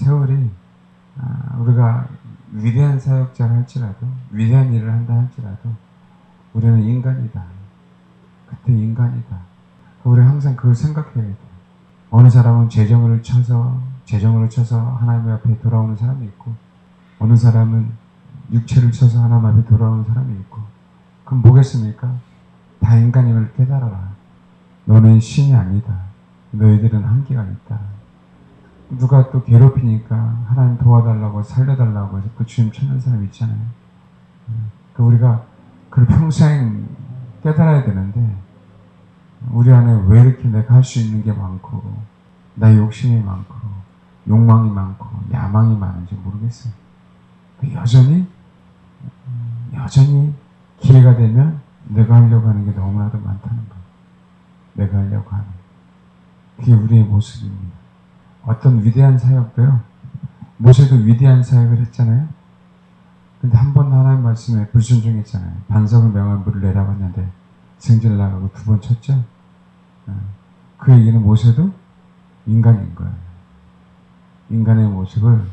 세월이 우리가 위대한 사역자를 할지라도 위대한 일을 한다 할지라도 우리는 인간이다. 그때 인간이다. 우리 항상 그걸 생각해야 돼. 어느 사람은 재정을 쳐서 하나님 앞에 돌아오는 사람이 있고 어느 사람은 육체를 쳐서 하나님 앞에 돌아오는 사람이 있고 그럼 뭐겠습니까? 다 인간임을 깨달아라. 너는 신이 아니다. 너희들은 한계가 있다. 누가 또 괴롭히니까 하나님 도와달라고 살려달라고 해서 그 주님 찾는 사람 있잖아요. 우리가 그걸 평생 깨달아야 되는데 우리 안에 왜 이렇게 내가 할 수 있는 게 많고 나의 욕심이 많고 욕망이 많고 야망이 많은지 모르겠어요. 여전히 기회가 되면 내가 하려고 하는 게 너무나도 많다는 거예요. 내가 하려고 하는 그게 우리의 모습입니다. 어떤 위대한 사역도요. 모세도 위대한 사역을 했잖아요. 근데 한 번 하나님 말씀에 불순종했잖아요. 반석을 명한 물을 내다봤는데 승질 나가고 두 번 쳤죠. 그 얘기는 모세도 인간인 거예요. 인간의 모습을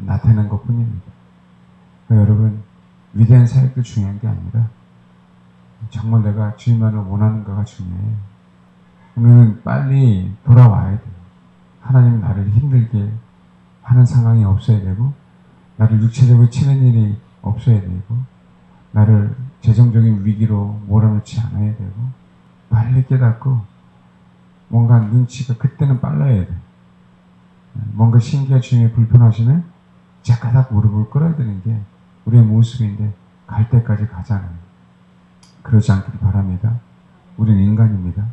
나타낸 것 뿐입니다. 그러니까 여러분 위대한 사역도 중요한 게 아니라 정말 내가 주님만을 원하는가가 중요해요. 우리는 빨리 돌아와야 돼요. 하나님은 나를 힘들게 하는 상황이 없어야 되고 나를 육체적으로 치는 일이 없어야 되고 나를 재정적인 위기로 몰아넣지 않아야 되고 빨리 깨닫고 뭔가 눈치가 그때는 빨라야 돼. 뭔가 신기한 주님이 불편하시면 자까닥 무릎을 꿇어야 되는 게 우리의 모습인데 갈 때까지 가잖아요. 그러지 않기를 바랍니다. 우리는 인간입니다.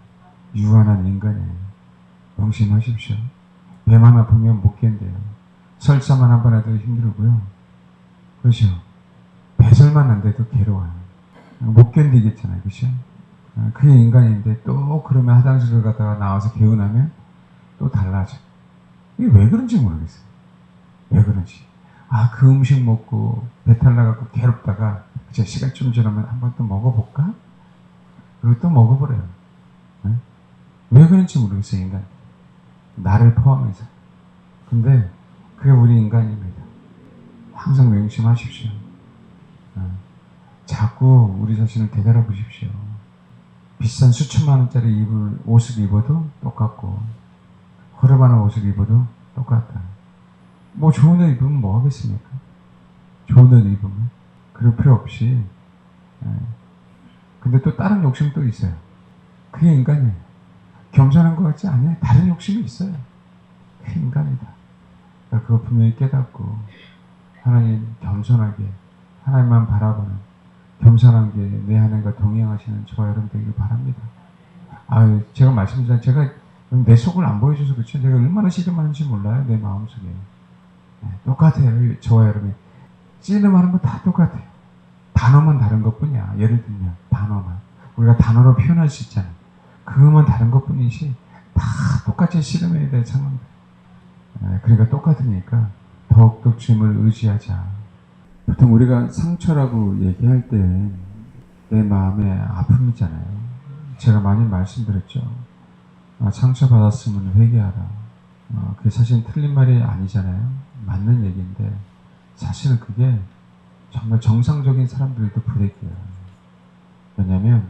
유한한 인간이에요. 명심하십시오. 배만 아프면 못 견뎌요. 설사만 한 번 해도 힘들고요. 그렇죠? 배설만 안 돼도 괴로워요. 못 견디겠잖아요. 그렇죠? 그게 인간인데 또 그러면 화장실을 갔다가 나와서 개운하면 또 달라져. 이게 왜 그런지 모르겠어요. 왜 그런지. 그 음식 먹고 배탈 나갖고 괴롭다가 이제 시간 좀 지나면 한번 또 먹어볼까? 그리고 또 먹어버려요. 네? 왜 그런지 모르겠어요. 인간. 나를 포함해서. 근데 그게 우리 인간입니다. 항상 명심하십시오. 자꾸 우리 자신을 되돌아 보십시오. 비싼 수천만 원짜리 옷을 입어도 똑같고 허름한 옷을 입어도 똑같다. 뭐 좋은 옷 입으면 뭐 하겠습니까? 좋은 옷 입으면 그럴 필요 없이 근데 또 다른 욕심 또 있어요. 그게 인간이에요. 겸손한 것 같지 않아요. 다른 욕심이 있어요. 그게 인간이다. 그러니까 그거 분명히 깨닫고 하나님 겸손하게 하나님만 바라보는 겸손한 게 내 하나님과 동행하시는 저와 여러분 되길 바랍니다. 제가 말씀드린 제가 내 속을 안 보여줘서 그렇죠. 내가 얼마나 씨름하는지 몰라요. 내 마음속에. 똑같아요. 저와 여러분이 씨름하는 거 다 똑같아요. 단어만 다른 것뿐이야. 예를 들면 단어만 우리가 단어로 표현할 수 있잖아요. 그것만 다른 것뿐이지 다 똑같이 씨름해야 될 상황들. 그러니까 똑같으니까 더욱더 주님을 의지하자. 보통 우리가 상처라고 얘기할 때 내 마음에 아픔이잖아요. 제가 많이 말씀드렸죠. 상처받았으면 회개하라. 그게 사실 틀린 말이 아니잖아요. 맞는 얘기인데 사실은 그게 정말 정상적인 사람들도 부대껴요. 왜냐하면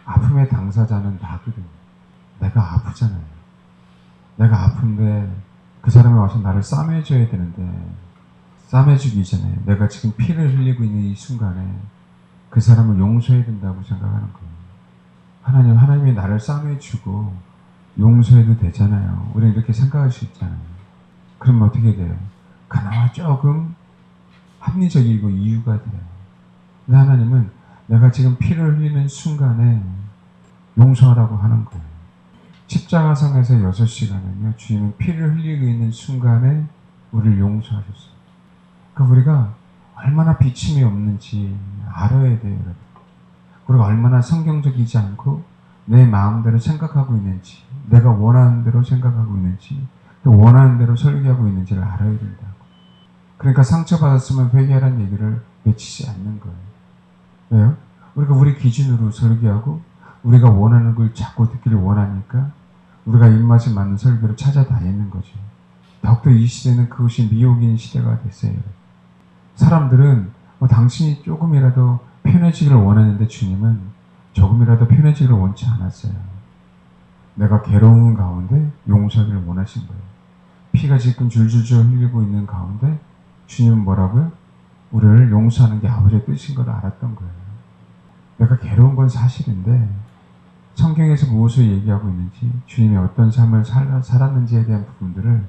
아픔의 당사자는 나거든요. 내가 아프잖아요. 내가 아픈데 그 사람이 와서 나를 싸매줘야 되는데 싸매주기 전에 내가 지금 피를 흘리고 있는 이 순간에 그 사람을 용서해야 된다고 생각하는 거예요. 하나님이 나를 싸매주고 용서해도 되잖아요. 우리는 이렇게 생각할 수 있잖아요. 그러면 어떻게 돼요? 그나마 조금 합리적이고 이유가 돼요. 근데 하나님은 내가 지금 피를 흘리는 순간에 용서하라고 하는 거예요. 십자가상에서 6시간은요, 주님은 피를 흘리고 있는 순간에 우리를 용서하셨어요. 그러니까 우리가 얼마나 비침이 없는지 알아야 돼요, 여러분. 우리가 얼마나 성경적이지 않고 내 마음대로 생각하고 있는지, 내가 원하는 대로 생각하고 있는지, 또 원하는 대로 설계하고 있는지를 알아야 된다고. 그러니까 상처받았으면 회개하라는 얘기를 외치지 않는 거예요. 왜요? 우리가 우리 기준으로 설계하고 우리가 원하는 걸 자꾸 듣기를 원하니까 우리가 입맛에 맞는 설교를 찾아다니는 거죠. 더욱더 이 시대는 그것이 미혹인 시대가 됐어요. 사람들은 당신이 조금이라도 편해지기를 원하는데 주님은 조금이라도 편해지기를 원치 않았어요. 내가 괴로운 가운데 용서하기를 원하신 거예요. 피가 지금 줄줄줄 흘리고 있는 가운데 주님은 뭐라고요? 우리를 용서하는 게 아버지의 뜻인 걸 알았던 거예요. 내가 괴로운 건 사실인데 성경에서 무엇을 얘기하고 있는지, 주님이 어떤 삶을 살았는지에 대한 부분들을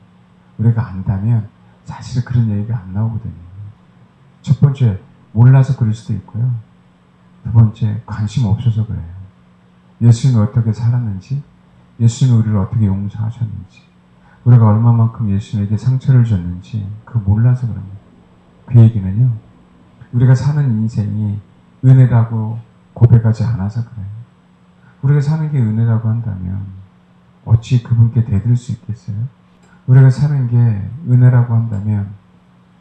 우리가 안다면 사실 그런 얘기가 안 나오거든요. 첫 번째, 몰라서 그럴 수도 있고요. 두 번째, 관심 없어서 그래요. 예수님이 어떻게 살았는지, 예수님이 우리를 어떻게 용서하셨는지, 우리가 얼마만큼 예수님에게 상처를 줬는지 그거 몰라서 그럽니다. 그 얘기는요, 우리가 사는 인생이 은혜라고 고백하지 않아서 그래요. 우리가 사는 게 은혜라고 한다면 어찌 그분께 대들 수 있겠어요? 우리가 사는 게 은혜라고 한다면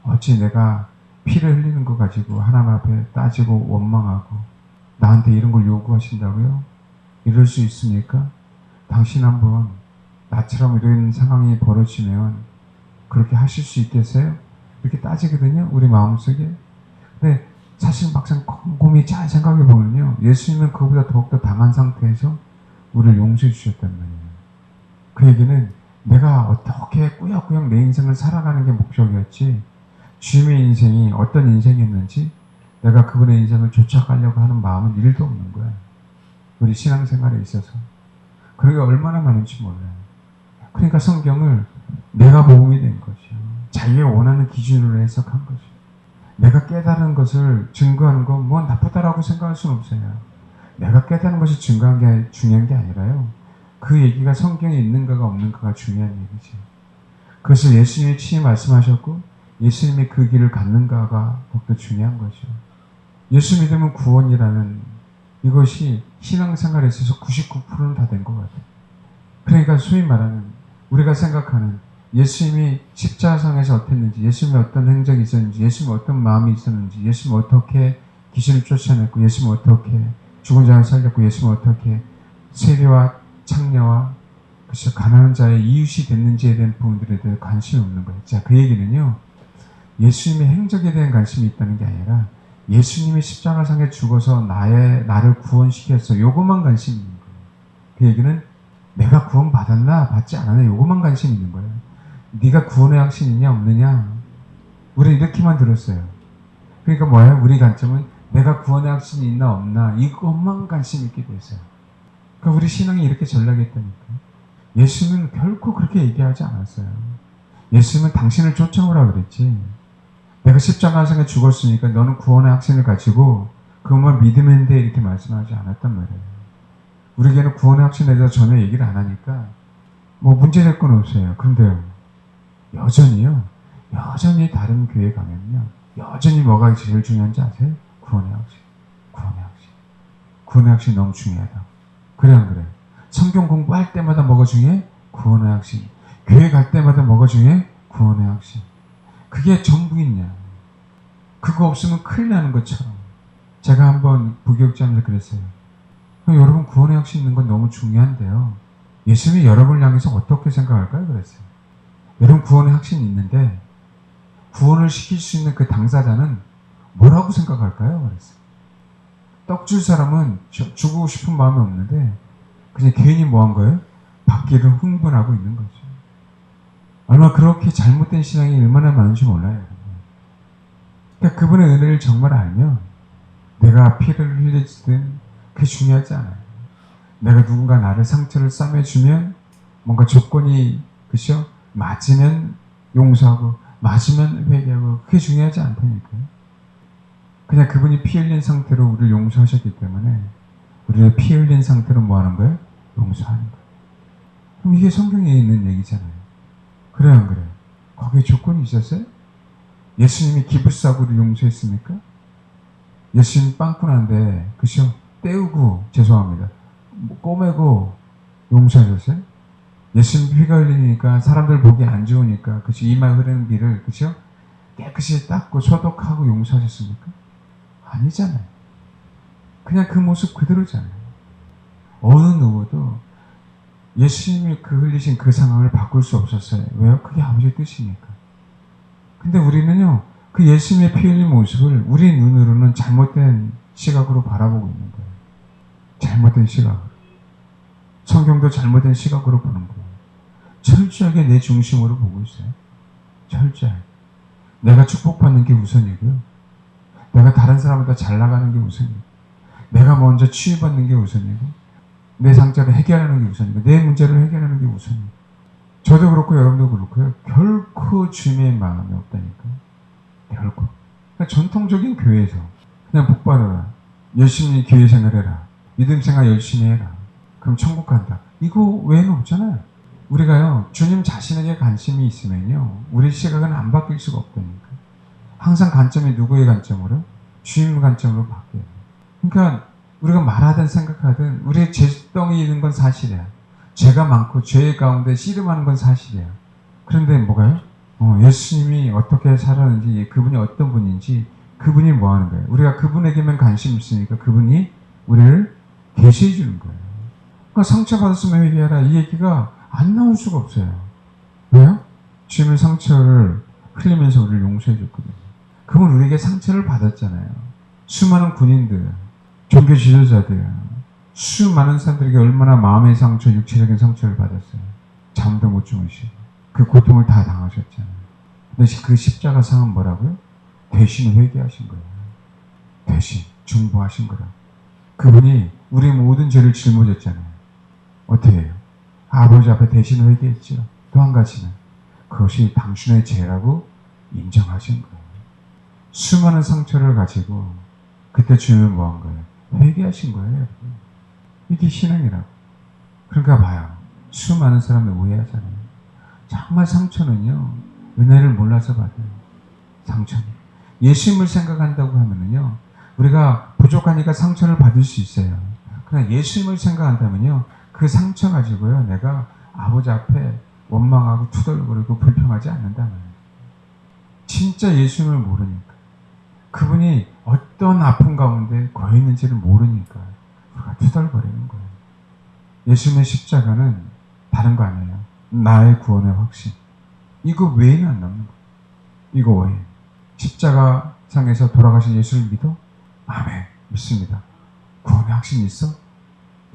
어찌 내가 피를 흘리는 거 가지고 하나님 앞에 따지고 원망하고 나한테 이런 걸 요구하신다고요? 이럴 수 있습니까? 당신 한번 나처럼 이런 상황이 벌어지면 그렇게 하실 수 있겠어요? 이렇게 따지거든요, 우리 마음속에. 근데 사실 막상 곰곰이 잘 생각해 보면요, 예수님은 그보다 더욱더 당한 상태에서 우리를 용서해 주셨단 말이에요. 그 얘기는 내가 어떻게 꾸역꾸역 내 인생을 살아가는 게 목적이었지, 주님의 인생이 어떤 인생이었는지 내가 그분의 인생을 쫓아가려고 하는 마음은 1도 없는 거야. 우리 신앙생활에 있어서. 그런 게 얼마나 많은지 몰라요. 그러니까 성경을 내가 복음이 된 것이요, 자기가 원하는 기준으로 해석한 것이요. 내가 깨달은 것을 증거하는 건 뭐 나쁘다라고 생각할 수는 없어요. 내가 깨달은 것이 증거한 게 중요한 게 아니라요, 그 얘기가 성경에 있는가가 없는가가 중요한 얘기지. 그것을 예수님이 친히 말씀하셨고 예수님이 그 길을 갔는가가 더욱더 중요한 거죠. 예수 믿으면 구원이라는 이것이 신앙생활에 있어서 99%는 다 된 것 같아요. 그러니까 소위 말하는 우리가 생각하는 예수님이 십자가상에서 어땠는지, 예수님이 어떤 행적이 있었는지, 예수님이 어떤 마음이 있었는지, 예수님이 어떻게 귀신을 쫓아냈고, 예수님이 어떻게 죽은 자를 살렸고, 예수님이 어떻게 세리와 창녀와 그래서 가난한 자의 이웃이 됐는지에 대한 부분들에 대해 관심이 없는 거예요. 자, 그 얘기는요, 예수님의 행적에 대한 관심이 있다는 게 아니라 예수님이 십자가상에 죽어서 나를 구원시켰어, 요것만 관심이 있는 거예요. 그 얘기는 내가 구원 받았나 받지 않았나 요것만 관심이 있는 거예요. 네가 구원의 확신이 있냐 없느냐, 우리 이렇게만 들었어요. 그러니까 뭐예요? 우리 관점은 내가 구원의 확신이 있나 없나 이것만 관심 있게 됐어요. 그러니까 우리 신앙이 이렇게 전락했다니까. 예수님은 결코 그렇게 얘기하지 않았어요. 예수님은 당신을 쫓아오라 그랬지, 내가 십자가상에 죽었으니까 너는 구원의 확신을 가지고 그것만 믿으면 돼 이렇게 말씀하지 않았단 말이에요. 우리에게는 구원의 확신에 대해서 전혀 얘기를 안 하니까 뭐 문제될 건 없어요. 그런데요, 여전히 다른 교회 가면요, 여전히 뭐가 제일 중요한지 아세요? 구원의 확신. 구원의 확신 너무 중요하다. 그래 안 그래? 성경 공부할 때마다 뭐가 중요해? 구원의 확신. 교회 갈 때마다 뭐가 중요해? 구원의 확신. 그게 전부있냐? 그거 없으면 큰일 나는 것처럼. 제가 한번 부교육자면서 그랬어요. 여러분, 구원의 확신 있는 건 너무 중요한데요, 예수님이 여러분을 향해서 어떻게 생각할까요? 그랬어요. 여러분, 구원의 확신이 있는데 구원을 시킬 수 있는 그 당사자는 뭐라고 생각할까요? 그랬어요. 떡 줄 사람은 주고 싶은 마음이 없는데 그냥 괜히 뭐 한 거예요? 받기를 흥분하고 있는 거죠. 얼마나 그렇게 잘못된 신앙이 얼마나 많은지 몰라요. 그러니까 그분의 은혜를 정말 알면 내가 피를 흘리든 그게 중요하지 않아요. 내가 누군가 나를 상처를 싸매주면 뭔가 조건이 그죠? 맞으면 용서하고 맞으면 회개하고 그게 중요하지 않다니까요. 그냥 그분이 피 흘린 상태로 우리를 용서하셨기 때문에 우리를 피 흘린 상태로 뭐 하는 거예요? 용서하는 거예요. 그럼 이게 성경에 있는 얘기잖아요. 그래요 안 그래요? 거기에 조건이 있었어요? 예수님이 기부싸구를 용서했습니까? 예수님 빵꾸난데 그죠? 때우고 죄송합니다, 꼬매고 용서하셨어요? 예수님 피가 흘리니까 사람들 보기 안 좋으니까 그치, 이마 흐르는 비를 그쵸? 깨끗이 닦고 소독하고 용서하셨습니까? 아니잖아요. 그냥 그 모습 그대로잖아요. 어느 누구도 예수님이 그 흘리신 그 상황을 바꿀 수 없었어요. 왜요? 그게 아버지의 뜻이니까. 근데 우리는요, 그 예수님의 피 흘린 모습을 우리 눈으로는 잘못된 시각으로 바라보고 있는 거예요. 잘못된 시각으로. 성경도 잘못된 시각으로 보는 거예요. 철저하게 내 중심으로 보고 있어요. 철저하게. 내가 축복받는 게 우선이고요. 내가 다른 사람보다 잘 나가는 게 우선이고, 내가 먼저 치유받는 게 우선이고, 내 상처를 해결하는 게 우선이고, 내 문제를 해결하는 게 우선이고. 저도 그렇고 여러분도 그렇고요. 결코 주님의 마음이 없다니까요. 결코. 그러니까 전통적인 교회에서 그냥 복 받아라. 열심히 교회 생활해라. 믿음 생활 열심히 해라. 그럼 천국 간다. 이거 외에는 없잖아요. 우리가요, 주님 자신에게 관심이 있으면요, 우리 시각은 안 바뀔 수가 없다니까. 항상 관점이 누구의 관점으로? 주님 관점으로 바뀌어요. 그러니까 우리가 말하든 생각하든 우리의 죄덩이 있는 건 사실이야. 죄가 많고 죄 가운데 씨름하는 건 사실이야. 그런데 뭐가요? 예수님이 어떻게 살았는지, 그분이 어떤 분인지, 그분이 뭐 하는 거예요? 우리가 그분에게만 관심이 있으니까 그분이 우리를 계시해 주는 거예요. 그러니까 상처받았으면 회개하라. 이 얘기가 안 나올 수가 없어요. 왜요? 주님은 상처를 흘리면서 우리를 용서해 줬거든요. 그분 우리에게 상처를 받았잖아요. 수많은 군인들, 종교 지도자들, 수많은 사람들에게 얼마나 마음의 상처, 육체적인 상처를 받았어요. 잠도 못 주무시고 그 고통을 다 당하셨잖아요. 근데 그 십자가 상은 뭐라고요? 대신 회개하신 거예요. 대신 중보하신 거라. 그분이 우리 모든 죄를 짊어졌잖아요. 어떻게 해요? 아버지 앞에 대신 회개했죠. 또 한 가지는 그것이 당신의 죄라고 인정하신 거예요. 수많은 상처를 가지고 그때 주님은 뭐 한 거예요? 회개하신 거예요. 여러분. 이게 신앙이라고. 그러니까 봐요. 수많은 사람들 오해하잖아요. 정말 상처는요, 은혜를 몰라서 받아요. 상처는. 예수님을 생각한다고 하면은요, 우리가 부족하니까 상처를 받을 수 있어요. 그러나 예수님을 생각한다면요, 그 상처 가지고요, 내가 아버지 앞에 원망하고 투덜거리고 불평하지 않는다는 거예요. 진짜 예수님을 모르니까. 그분이 어떤 아픔 가운데 거해 있는지를 모르니까 우리가 투덜거리는 거예요. 예수님의 십자가는 다른 거 아니에요. 나의 구원의 확신. 이거 외에는 안 남는 거예요. 이거 외에. 십자가 상에서 돌아가신 예수를 믿어? 아멘. 믿습니다. 구원의 확신이 있어?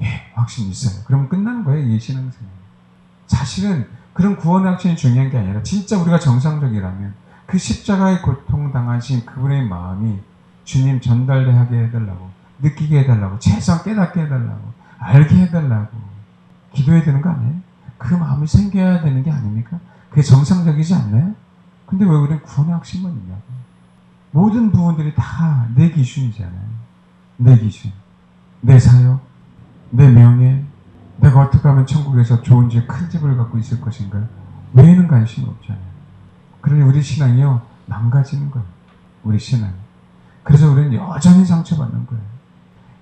예, 확신이 있어요. 그럼 끝나는 거예요. 이 신앙생활. 사실은 그런 구원의 확신이 중요한 게 아니라 진짜 우리가 정상적이라면 그 십자가의 고통당하신 그분의 마음이 주님 전달하게 해달라고, 느끼게 해달라고, 최소한 깨닫게 해달라고, 알게 해달라고 기도해야 되는 거 아니에요? 그 마음이 생겨야 되는 게 아닙니까? 그게 정상적이지 않나요? 근데 왜 우리는 구원의 확신만 있냐고. 모든 부분들이 다 내 기준이잖아요. 내 기준, 내 사역, 내 명예, 내가 어떻게 하면 천국에서 좋은 집, 큰 집을 갖고 있을 것인가. 외에는 관심이 없잖아요. 그러니 우리 신앙이요, 망가지는 거예요. 우리 신앙. 그래서 우리는 여전히 상처받는 거예요.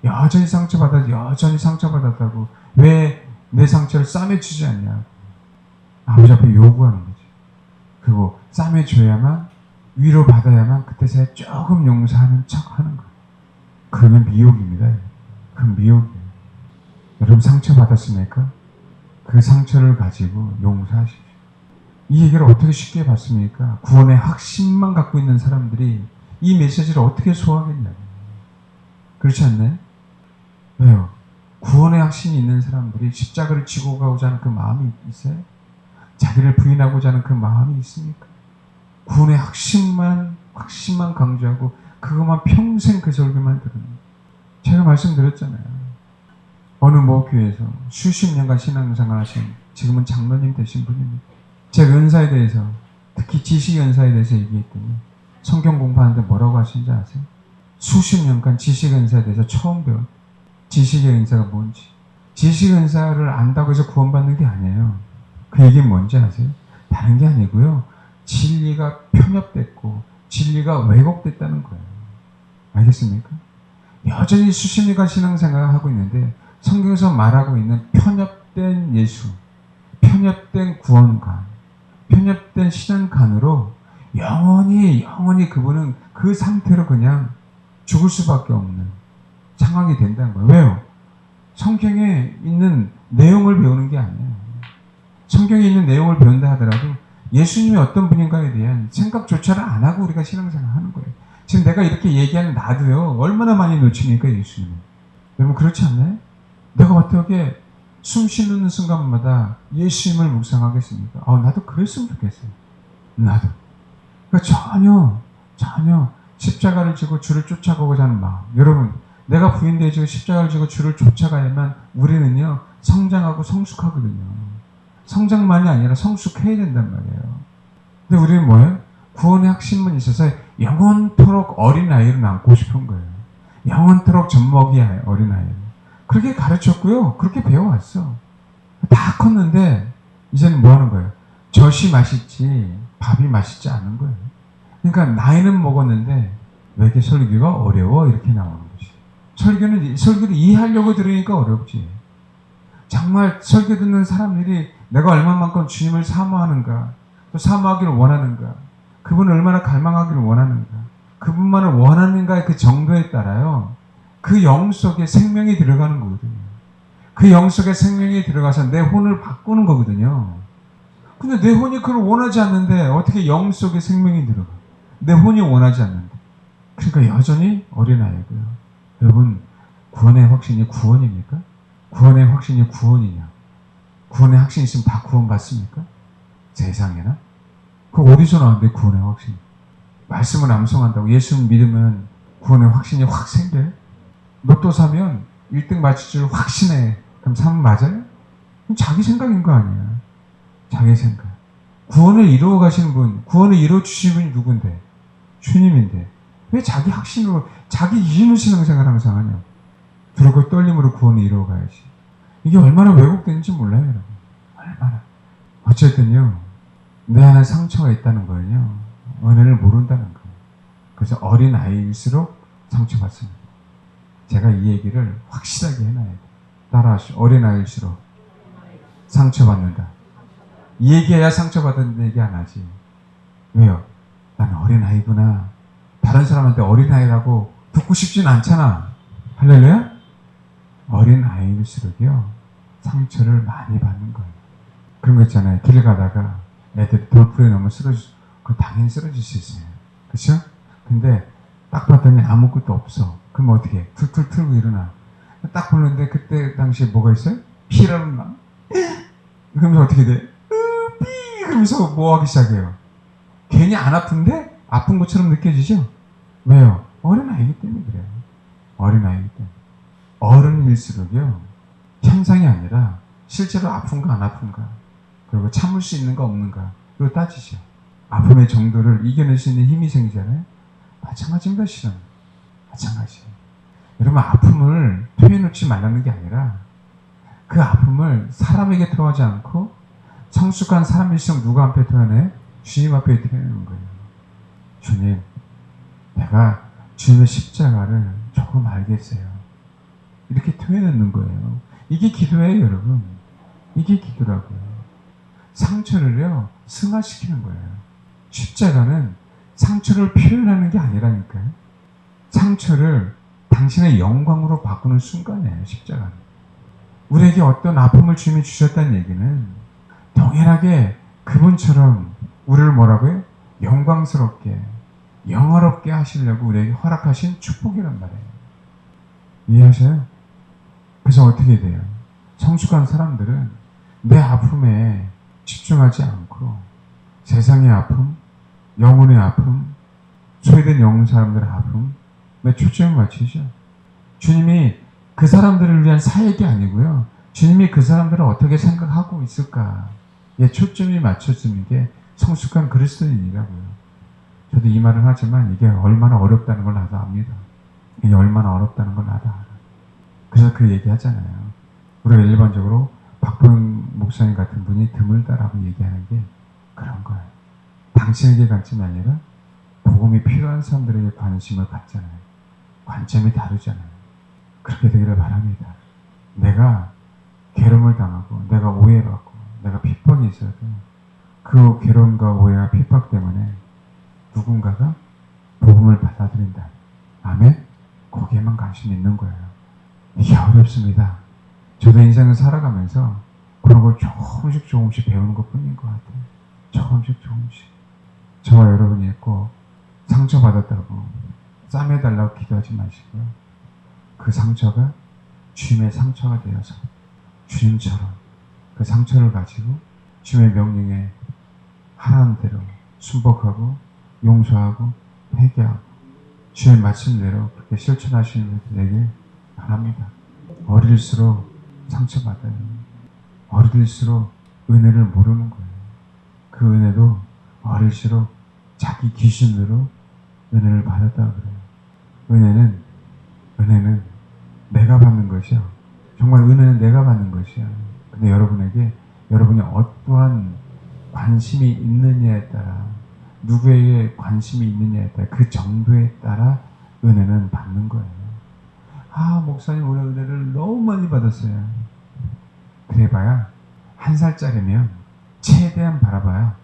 여전히 상처받았다고 왜 내 상처를 싸매주지 않냐. 아버지 앞에 요구하는 거지. 그리고 싸매줘야만, 위로받아야만 그때서야 조금 용서하는 척 하는 거예요. 그러면 미혹입니다. 그건 미혹이에요. 여러분 상처받았습니까? 그 상처를 가지고 용서하십시오. 이 얘기를 어떻게 쉽게 받습니까? 구원의 확신만 갖고 있는 사람들이 이 메시지를 어떻게 소화하겠냐고. 그렇지 않나요? 왜요? 구원의 확신이 있는 사람들이 십자가를 지고 가고자 하는 그 마음이 있어요? 자기를 부인하고자 하는 그 마음이 있습니까? 구원의 확신만 강조하고 그것만 평생 그 설교만 들은. 제가 말씀드렸잖아요. 어느 모 교회에서 수십 년간 신앙생활 하신, 지금은 장로님 되신 분입니다. 제가 은사에 대해서, 특히 지식 은사에 대해서 얘기했더니 성경 공부하는데 뭐라고 하시는지 아세요? 수십 년간 지식 은사에 대해서 처음 배운, 지식의 은사가 뭔지. 지식 은사를 안다고 해서 구원받는 게 아니에요. 그 얘기는 뭔지 아세요? 다른 게 아니고요, 진리가 편협됐고 진리가 왜곡됐다는 거예요. 알겠습니까? 여전히 수십 년간 신앙생활을 하고 있는데 성경에서 말하고 있는 편협된 예수, 편협된 구원관, 편협된 신앙관으로 영원히 그분은 그 상태로 그냥 죽을 수밖에 없는 상황이 된다는 거예요. 왜요? 성경에 있는 내용을 배우는 게 아니에요. 성경에 있는 내용을 배운다 하더라도 예수님이 어떤 분인가에 대한 생각조차를 안 하고 우리가 신앙생활 하는 거예요. 지금 내가 이렇게 얘기하는 나도요, 얼마나 많이 놓치니까 예수님은. 여러분 그렇지 않나요? 내가 어떻게 숨 쉬는 순간마다 예수님을 묵상하겠습니까? 나도 그랬으면 좋겠어요. 나도. 그러니까 전혀 십자가를 지고 주를 쫓아가고자 하는 마음. 여러분, 내가 부인되어지고 십자가를 지고 주를 쫓아가야만 우리는요, 성장하고 성숙하거든요. 성장만이 아니라 성숙해야 된단 말이에요. 근데 우리는 뭐예요? 구원의 확신만 있어서 영원토록 어린아이로 남고 싶은 거예요. 영원토록 젖먹이 어린아이로. 그렇게 가르쳤고요. 그렇게 배워왔어. 다 컸는데 이제는 뭐 하는 거예요? 젖이 맛있지 밥이 맛있지 않은 거예요. 그러니까 나이는 먹었는데 왜 이렇게 설교가 어려워? 이렇게 나오는 거지. 설교를 이해하려고 들으니까 어렵지. 정말 설교 듣는 사람들이 내가 얼마만큼 주님을 사모하는가, 또 사모하기를 원하는가, 그분을 얼마나 갈망하기를 원하는가, 그분만을 원하는가의 그 정도에 따라요, 그 영 속에 생명이 들어가는 거거든요. 그 영 속에 생명이 들어가서 내 혼을 바꾸는 거거든요. 근데 내 혼이 그걸 원하지 않는데 어떻게 영 속에 생명이 들어가? 내 혼이 원하지 않는데. 그러니까 여전히 어린아이고요. 여러분, 구원의 확신이 구원입니까? 구원의 확신이 구원이냐? 구원의 확신이 있으면 다 구원받습니까? 세상에나? 그거 어디서 나왔는데 구원의 확신? 말씀을 암송한다고 예수를 믿으면 구원의 확신이 확 생겨요? 로또 사면 1등 맞출 줄 확신해. 그럼 사면 맞아요? 그럼 자기 생각인 거 아니야. 자기 생각. 구원을 이루어 가시는 분, 구원을 이루어 주신 분이 누군데? 주님인데. 왜 자기 확신으로, 자기 이기는 신앙생활 항상 하냐? 두렵고 떨림으로 구원을 이루어 가야지. 이게 얼마나 왜곡되는지 몰라요, 여러분. 얼마나. 어쨌든요, 내 안에 상처가 있다는 거는요, 은혜를 모른다는 거예요. 그래서 어린 아이일수록 상처받습니다. 제가 이 얘기를 확실하게 해놔야 돼요. 따라하시오. 어린 아이일수록 상처받는다. 이 얘기해야 상처받는 얘기 안 하지. 왜요? 난 어린 아이구나. 다른 사람한테 어린 아이라고 듣고 싶진 않잖아. 할렐루야? 어린 아이일수록요, 상처를 많이 받는 거예요. 그런 거 있잖아요. 길 가다가 애들이 돌풀에 너무 그 당연히 쓰러질 수 있어요. 그쵸? 근데 딱 봤더니 아무것도 없어. 그럼 어떻게 해? 툴툴 틀고 일어나. 딱 보는데 그때 당시에 뭐가 있어요? 피라는 막. 그러면서 어떻게 돼? 삐! 그러면서 뭐 하기 시작해요? 괜히 안 아픈데? 아픈 것처럼 느껴지죠? 왜요? 어린아이기 때문에 그래요. 어린아이기 때문에. 어른일수록요, 현상이 아니라 실제로 아픈가 안 아픈가, 그리고 참을 수 있는가 없는가, 그걸 따지죠. 아픔의 정도를 이겨낼 수 있는 힘이 생기잖아요. 마찬가지입니다, 실은. 마찬가지. 여러분, 아픔을 토해놓지 말라는 게 아니라 그 아픔을 사람에게 토하지 않고 성숙한 사람일수록 누구 앞에 토해내? 주님 앞에 토해내는 거예요. 주님, 내가 주님의 십자가를 조금 알겠어요. 이렇게 토해내는 거예요. 이게 기도예요, 여러분. 이게 기도라고요. 상처를요, 승화시키는 거예요. 십자가는 상처를 표현하는 게 아니라니까요. 상처를 당신의 영광으로 바꾸는 순간이에요, 십자가는. 우리에게 어떤 아픔을 주님이 주셨다는 얘기는 동일하게 그분처럼 우리를 뭐라고요? 영광스럽게, 영화롭게 하시려고 우리에게 허락하신 축복이란 말이에요. 이해하셔요? 그래서 어떻게 돼요? 성숙한 사람들은 내 아픔에 집중하지 않고 세상의 아픔, 영혼의 아픔, 소외된 영혼 사람들의 아픔에 초점을 맞추죠. 주님이 그 사람들을 위한 사역이 아니고요, 주님이 그 사람들을 어떻게 생각하고 있을까에 초점이 맞춰지는 게 성숙한 그리스도인이라고요. 저도 이 말을 하지만 이게 얼마나 어렵다는 걸 나도 압니다. 이게 얼마나 어렵다는 걸 나도 알아. 그래서 그 얘기 하잖아요. 우리가 일반적으로 박보영 목사님 같은 분이 드물다라고 얘기하는 게 그런 거예요. 당신에게 관점이 아니라 복음이 필요한 사람들에게 관심을 갖잖아요. 관점이 다르잖아요. 그렇게 되기를 바랍니다. 내가 괴로움을 당하고 내가 오해받고 내가 핍박이 있어도 그 괴로움과 오해와 핍박 때문에 누군가가 복음을 받아들인다. 아멘? 거기에만 관심이 있는 거예요. 이게 어렵습니다. 저도 인생을 살아가면서 그런 걸 조금씩 배우는 것 뿐인 것 같아요. 조금씩. 저와 여러분이 꼭 상처받았다고 싸매달라고 기도하지 마시고요. 그 상처가 주님의 상처가 되어서 주님처럼 그 상처를 가지고 주님의 명령에 하라는 대로 순복하고 용서하고 회개하고 주의 말씀대로 그렇게 실천하시는 분이 되길 바랍니다. 어릴수록 상처받아요. 어릴수록 은혜를 모르는 거예요. 그 은혜도 어릴수록 자기 기준으로 은혜를 받았다고 그래요. 은혜는 내가 받는 것이요. 정말 은혜는 내가 받는 것이야. 근데 여러분에게 여러분이 어떠한 관심이 있느냐에 따라, 누구에게 관심이 있느냐에 따라, 그 정도에 따라 은혜는 받는 거예요. 목사님 오늘 은혜를 너무 많이 받았어요. 그래봐야 1살짜리면 최대한 받아봐야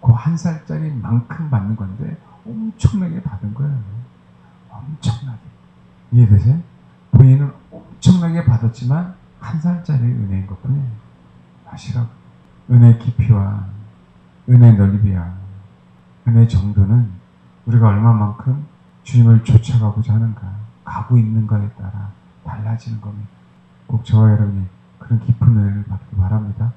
그 1살짜리만큼 받는 건데 엄청나게 받은 거예요. 엄청나게. 이해되세요? 본인은 엄청나게 받았지만 1살짜리 은혜인 것 뿐이에요. 아시라고. 은혜의 깊이와 은혜의 넓이와 은혜의 정도는 우리가 얼마만큼 주님을 쫓아가고자 하는가, 가고 있는가에 따라 달라지는 겁니다. 꼭 저와 여러분이 그런 깊은 은혜를 받기 바랍니다.